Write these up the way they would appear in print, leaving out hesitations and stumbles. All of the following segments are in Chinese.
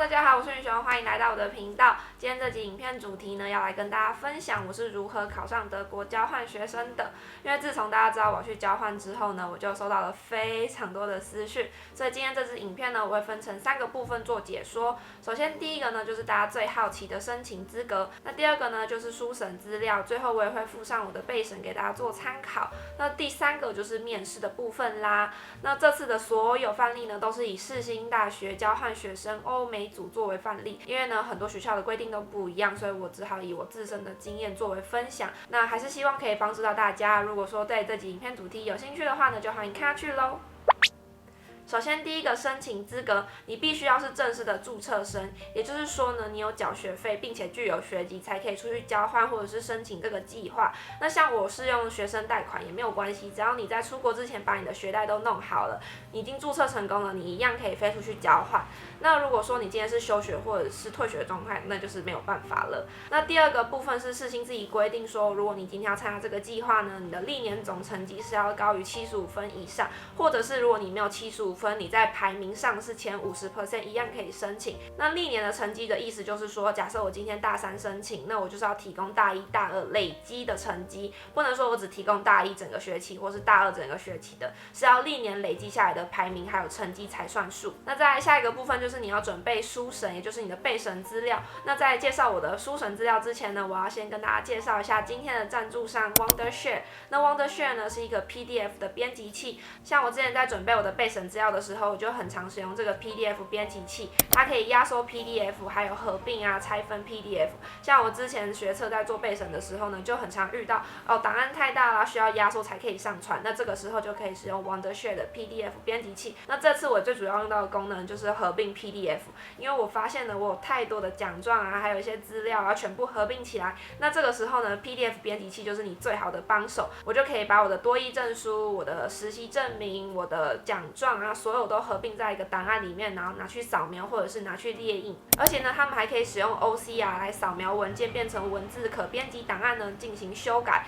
大家好，我是云雄，欢迎来到我的频道。今天这集影片主题呢，要来跟大家分享我是如何考上德国交换学生的。因为自从大家知道我去交换之后呢，我就收到了非常多的私讯，所以今天这支影片呢，我会分成3个部分做解说。首先第一个呢，就是大家最好奇的申请资格，那第二个呢，就是书审资料，最后我也会附上我的备审给大家做参考。那第3个就是面试的部分啦。那这次的所有范例呢，都是以世新大学交换学生欧美组作为范例，因为呢很多学校的规定都不一样，所以我只好以我自身的经验作为分享。那还是希望可以帮助到大家。如果说对这集影片主题有兴趣的话呢，就欢迎看下去咯。首先，第一个申请资格，你必须要是正式的注册生，也就是说呢，你有缴学费，并且具有学籍，才可以出去交换或者是申请这个计划。那像我是用学生贷款也没有关系，只要你在出国之前把你的学贷都弄好了，你已经注册成功了，你一样可以飞出去交换。那如果说你今天是休学或者是退学的状态，那就是没有办法了。那第二个部分是世新自己规定说，如果你今天要参加这个计划呢，你的历年总成绩是要高于75分以上，或者是如果你没有75分，你在排名上是前50%一样可以申请。那历年的成绩的意思就是说，假设我今天大3申请，那我就是要提供大1、大2累积的成绩，不能说我只提供大1整个学期或是大2整个学期的，是要历年累积下来的排名还有成绩才算数。那再来下一个部分就是你要准备书审，也就是你的备审资料。那在介绍我的书审资料之前呢，我要先跟大家介绍一下今天的赞助商 Wondershare。那 Wondershare 呢是一个 PDF 的编辑器，像我之前在准备我的备审资料的时候，我就很常使用这个 PDF 编辑器，它可以压缩 PDF， 还有合并啊、拆分 PDF。像我之前学测在做备审的时候呢，就很常遇到档案太大啦，需要压缩才可以上传。那这个时候就可以使用 Wondershare 的 PDF 编辑器。那这次我最主要用到的功能就是合并 PDF， 因为我发现呢，我有太多的奖状啊，还有一些资料啊，全部合并起来。那这个时候呢 ，PDF 编辑器就是你最好的帮手，我就可以把我的多益证书、我的实习证明、我的奖状啊，所有都合并在一个档案里面，然后拿去扫描或者是拿去列印。而且呢，他们还可以使用 OCR 来扫描文件变成文字可编辑档案呢，进行修改。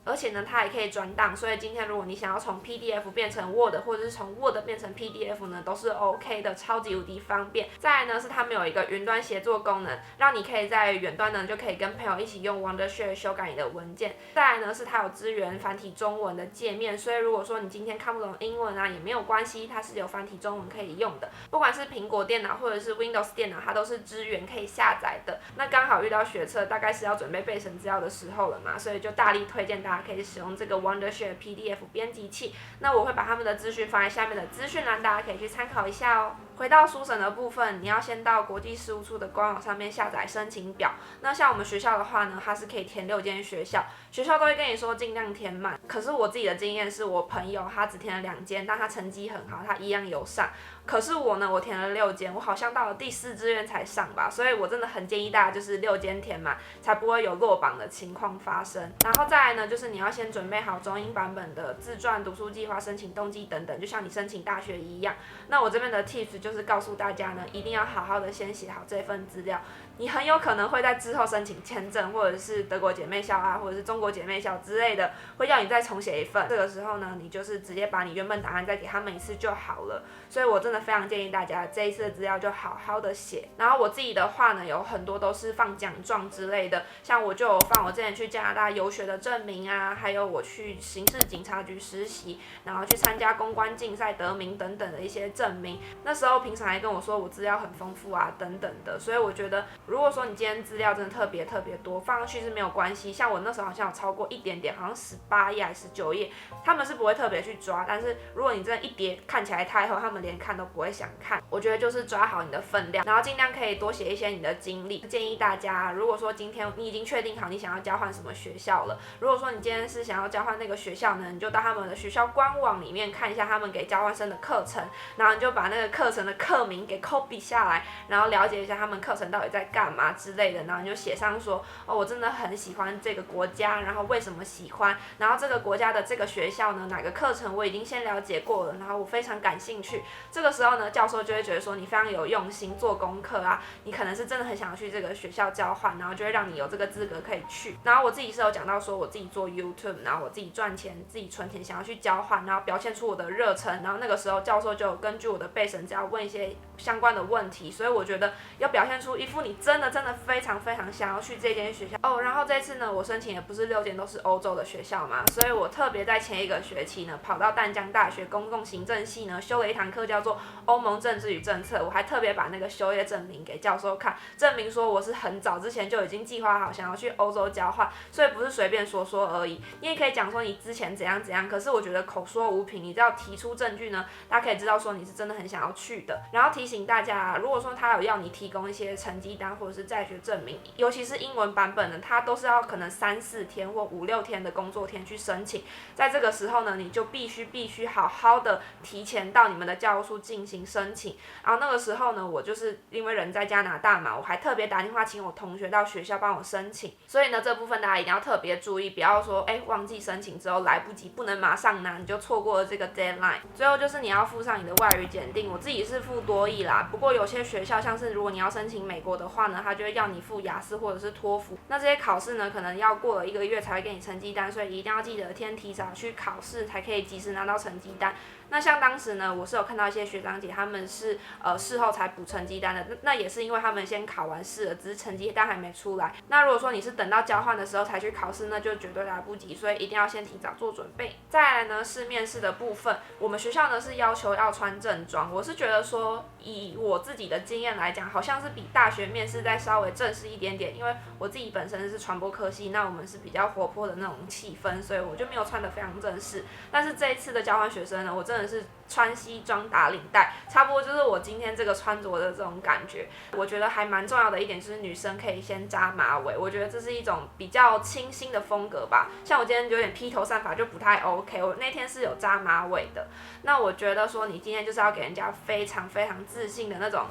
而且呢，它还可以转档，所以今天如果你想要从 PDF 变成 Word， 或者是从 Word 变成 PDF 呢，都是 OK 的，超级无敌方便。再来呢，是他们有一个云端协作功能，让你可以在远端呢就可以跟朋友一起用 Wondershare 修改你的文件。再来呢，是它有支援繁体中文的界面，所以如果说你今天看不懂英文啊，也没有关系，它是有繁体中文可以用的。不管是苹果电脑或者是 Windows 电脑，它都是支援可以下载的。那刚好遇到学测，大概是要准备备审资料的时候了嘛，所以就大力推荐大家可以使用这个 Wondershare PDF 编辑器。那我会把他们的资讯放在下面的资讯栏，大家可以去参考一下哦。回到书审的部分，你要先到国际事务处的官网上面下载申请表。那像我们学校的话呢，它是可以填6间学校，学校都会跟你说尽量填满。可是我自己的经验是，我朋友他只填了2间，但他成绩很好，他一样有上。可是我呢，我填了6间，我好像到了第4志愿才上吧，所以我真的很建议大家就是6间填满，才不会有落榜的情况发生。然后再来呢，就是你要先准备好中英版本的自传、读书计划、申请动机等等，就像你申请大学一样。那我这边的 tips 就是告诉大家呢，一定要好好的先写好这份资料，你很有可能会在之后申请签证，或者是德国姐妹校啊，或者是中国姐妹校之类的，会要你再重写一份。这个时候呢，你就是直接把你原本档案再给他们一次就好了。所以我真的非常建议大家这一次的资料就好好的写。然后我自己的话呢，有很多都是放奖状之类的，像我就有放我之前去加拿大游学的证明啊，还有我去刑事警察局实习，然后去参加公关竞赛得名等等的一些证明。那时候平常还跟我说我资料很丰富啊等等的，所以我觉得如果说你今天资料真的特别多，放上去是没有关系。像我那时候好像有超过一点点，好像18页还是19页，他们是不会特别去抓。但是如果你真的一叠看起来太厚，他们连看都不会想看。我觉得就是抓好你的分量，然后尽量可以多写一些你的经历。建议大家，如果说今天你已经确定好你想要交换什么学校了，如果说你今天是想要交换那个学校呢，你就到他们的学校官网里面看一下他们给交换生的课程，然后你就把那个课程的课名给 copy 下来，然后了解一下他们课程到底在干嘛之类的，然后你就写上说，我真的很喜欢这个国家，然后为什么喜欢，然后这个国家的这个学校呢，哪个课程我已经先了解过了，然后我非常感兴趣。这个时候呢，教授就会觉得说你非常有用心做功课啊，你可能是真的很想要去这个学校交换，然后就会让你有这个资格可以去。然后我自己是有讲到说我自己做 YouTube， 然后我自己赚钱，自己存钱想要去交换，然后表现出我的热忱。然后那个时候教授就有根据我的备审资料问一些相关的问题，所以我觉得要表现出一副你真的非常想要去这间学校哦。然后这次呢，我申请也不是6间都是欧洲的学校嘛，所以我特别在前一个学期呢，跑到淡江大学公共行政系呢修了一堂课叫做欧盟政治与政策，我还特别把那个修业证明给教授看，证明说我是很早之前就已经计划好想要去欧洲交换，所以不是随便说说而已。你也可以讲说你之前怎样，可是我觉得口说无凭，你只要提出证据呢，大家可以知道说你是真的很想要去的。然后提醒大家，如果说他有要你提供一些成绩单或者是在学证明，尤其是英文版本的，它都是要可能3-4天或5-6天的工作天去申请。在这个时候呢，你就必须好好的提前到你们的教务处进行申请。然后那个时候呢，我就是因为人在加拿大嘛，我还特别打电话请我同学到学校帮我申请。所以呢，这部分大家一定要特别注意，不要说忘记申请之后来不及，不能马上拿，你就错过了这个 deadline。最后就是你要附上你的外语检定，我自己是附多益啦，不过有些学校像是如果你要申请美国的话呢，他就会要你附雅思或者是托福。那这些考试呢，可能要过了1个月才会给你成绩单，所以一定要记得天提早去考试，才可以及时拿到成绩单。那像当时呢，我是有看到一些学长姐他们是事后才补成绩单的，那也是因为他们先考完试了，只是成绩单还没出来。那如果说你是等到交换的时候才去考试，那就绝对来不及，所以一定要先提早做准备。再来呢是面试的部分，我们学校呢是要求要穿正装，我是觉得说以我自己的经验来讲，好像是比大学面试再稍微正式一点点，因为我自己本身是传播科系，那我们是比较活泼的那种气氛，所以我就没有穿得非常正式。但是这一次的交换学生呢，我真的是穿西装打领带，差不多就是我今天这个穿着的这种感觉。我觉得还蛮重要的一点就是女生可以先扎马尾，我觉得这是一种比较清新的风格吧。像我今天有点披头散发就不太 OK， 我那天是有扎马尾的。那我觉得说你今天就是要给人家非常自信的那种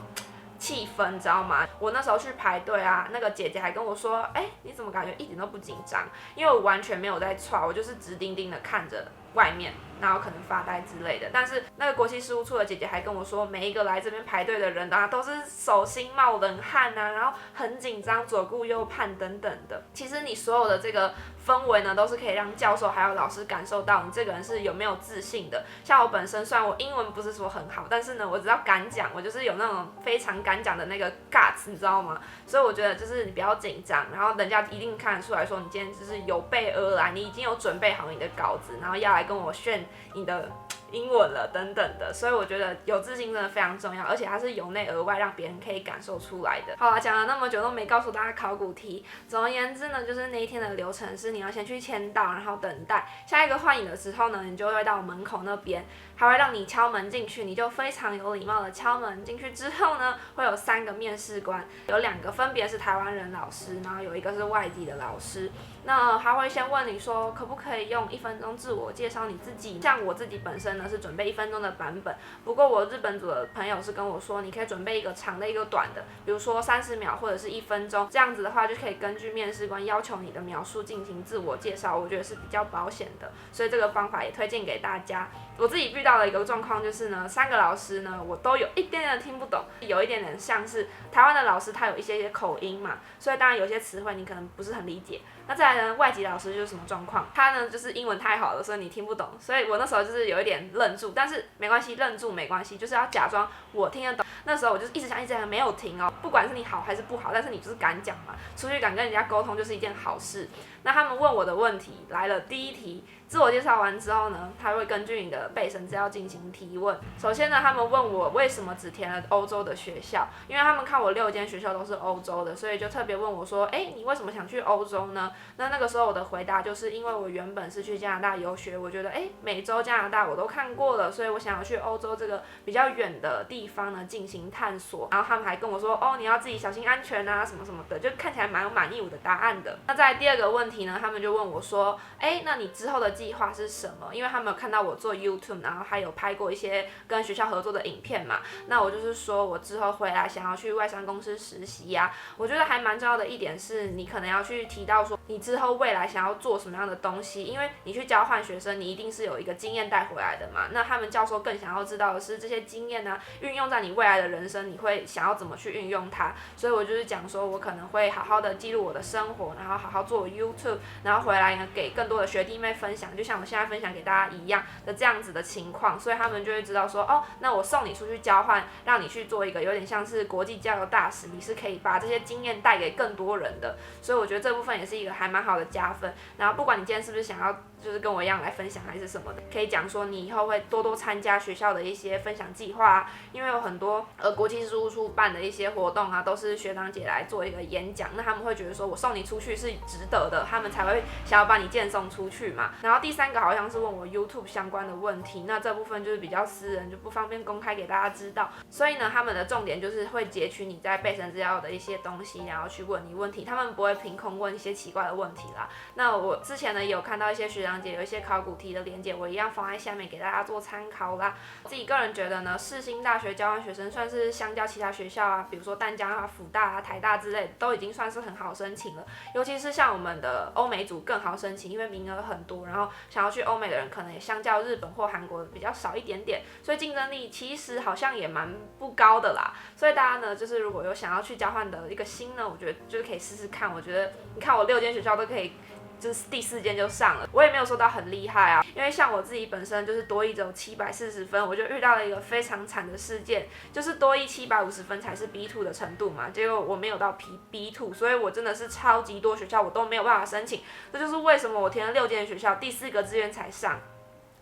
气氛，你知道吗？我那时候去排队啊，那个姐姐还跟我说，你怎么感觉一点都不紧张？因为我完全没有在踹，我就是直盯盯的看着外面，然后可能发呆之类的。但是那个国际事务处的姐姐还跟我说，每一个来这边排队的人啊，都是手心冒冷汗啊，然后很紧张，左顾右盼等等的。其实你所有的这个氛围呢，都是可以让教授还有老师感受到你这个人是有没有自信的。像我本身虽然我英文不是说很好，但是呢，我只要敢讲，我就是有那种非常敢讲的那个 guts， 你知道吗？所以我觉得就是你不要紧张，然后人家一定看得出来说你今天就是有备而来，你已经有准备好你的稿子，然后要来跟我炫你的英文了等等的，所以我觉得有自信真的非常重要，而且它是由内而外让别人可以感受出来的。好啦，讲了那么久都没告诉大家考古题，总而言之呢，就是那一天的流程是你要先去签到，然后等待下一个换你的时候呢，你就会到门口那边，还会让你敲门进去，你就非常有礼貌的敲门进去之后呢，会有3个面试官，有2个分别是台湾人老师，然后有一个是外籍的老师。那他会先问你说可不可以用1分钟自我介绍你自己，像我自己本身呢是准备1分钟的版本，不过我日本组的朋友是跟我说你可以准备一个长的一个短的，比如说30秒或者是1分钟，这样子的话就可以根据面试官要求你的描述进行自我介绍，我觉得是比较保险的，所以这个方法也推荐给大家。我自己遇到的一个状况就是呢，3个老师呢我都有一点点听不懂，有一点点像是台湾的老师他有一些口音嘛，所以当然有些词汇你可能不是很理解。那再来呢，外籍老师就是什么状况？他呢就是英文太好了，所以你听不懂，所以我那时候就是有一点愣住，但是没关系，愣住没关系，就是要假装我听得懂。那时候我就是一直讲，没有停哦，不管是你好还是不好，但是你就是敢讲嘛，出去敢跟人家沟通就是一件好事。那他们问我的问题来了，第一题，自我介绍完之后呢，他会根据你的备审资料进行提问。首先呢，他们问我为什么只填了欧洲的学校，因为他们看我6间学校都是欧洲的，所以就特别问我说，你为什么想去欧洲呢？那个时候我的回答就是因为我原本是去加拿大游学，我觉得美洲、加拿大我都看过了，所以我想要去欧洲这个比较远的地方呢进行探索。然后他们还跟我说，你要自己小心安全啊，什么什么的，就看起来蛮有满意我的答案的。那在第2个问题呢，他们就问我说，那你之后的计划是什么？因为他们有看到我做 YouTube， 然后还有拍过一些跟学校合作的影片嘛。那我就是说我之后回来想要去外商公司实习啊。我觉得还蛮重要的一点是，你可能要去提到说你之后未来想要做什么样的东西，因为你去交换学生，你一定是有一个经验带回来的嘛。那他们教授更想要知道的是这些经验呢，运用在你未来的人生，你会想要怎么去运用它。所以我就是讲说，我可能会好好的记录我的生活，然后好好做 YouTube， 然后回来呢给更多的学弟妹分享，就像我现在分享给大家一样的这样子的情况，所以他们就会知道说，哦，那我送你出去交换，让你去做一个有点像是国际交流大使，你是可以把这些经验带给更多人的。所以我觉得这部分也是一个还蛮好的加分。然后不管你今天是不是想要就是跟我一样来分享还是什么的，可以讲说你以后会多多参加学校的一些分享计划啊，因为有很多国际事务处办的一些活动啊，都是学长姐来做一个演讲，那他们会觉得说我送你出去是值得的，他们才会想要把你荐送出去嘛。然后第三个好像是问我 YouTube 相关的问题，那这部分就是比较私人，就不方便公开给大家知道。所以呢，他们的重点就是会截取你在备审资料的一些东西，然后去问你问题，他们不会凭空问一些奇怪的问题啦。那我之前呢也有看到一些学长姐有一些考古题的连结，我一样放在下面给大家做参考啦。自己个人觉得呢，世新大学交换学生算是相较其他学校啊，比如说淡江啊、辅大啊、台大之类的，都已经算是很好申请了。尤其是像我们的欧美组更好申请，因为名额很多，然后想要去欧美的人可能也相较日本或韩国比较少一点点，所以竞争力其实好像也蛮不高的啦。所以大家呢，就是如果有想要去交换的一个心呢，我觉得就是可以试试看。我觉得你看我6间学校都可以。就是第4间就上了，我也没有说到很厉害啊，因为像我自己本身就是多益只有740分，我就遇到了一个非常惨的事件，就是多益750分才是 B2 的程度嘛，结果我没有到 B2， 所以我真的是超级多学校我都没有办法申请，这就是为什么我填了6间学校，第4个志愿才上。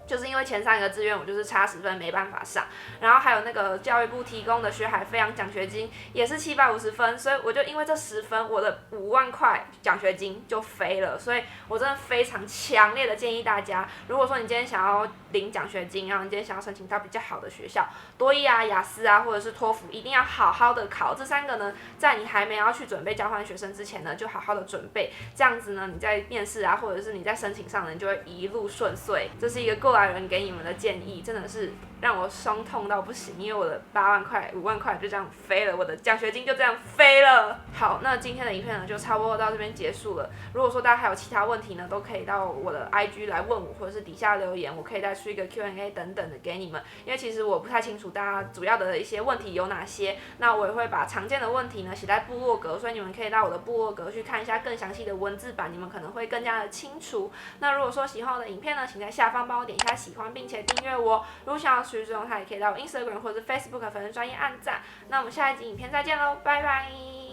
就是因为前3个志愿我就是差10分没办法上，然后还有那个教育部提供的学海飞扬奖学金也是750分，所以我就因为这10分，我的5万块奖学金就飞了，所以我真的非常强烈的建议大家，如果说你今天想要领奖学金，然后你今天想要申请到比较好的学校，多益啊、雅思啊或者是托福，一定要好好的考这3个呢，在你还没要去准备交换学生之前呢，就好好的准备，这样子呢，你在面试啊或者是你在申请上呢，你就会一路顺遂。这是一个过来人给你们的建议，真的是让我伤痛到不行，因为我的8万块、5万块就这样飞了，我的奖学金就这样飞了。好，那今天的影片呢就差不多到这边结束了。如果说大家还有其他问题呢，都可以到我的 IG 来问我，或者是底下留言，我可以再出一个 Q&A 等等的给你们。因为其实我不太清楚大家主要的一些问题有哪些，那我也会把常见的问题呢写在部落格，所以你们可以到我的部落格去看一下更详细的文字版，你们可能会更加的清楚。那如果说喜欢我的影片呢，请在下方帮我点一下喜欢，并且订阅我。如果想要持续追踪它，也可以到我 Instagram 或者是 Facebook 粉丝专页按赞。那我们下一集影片再见喽，拜拜。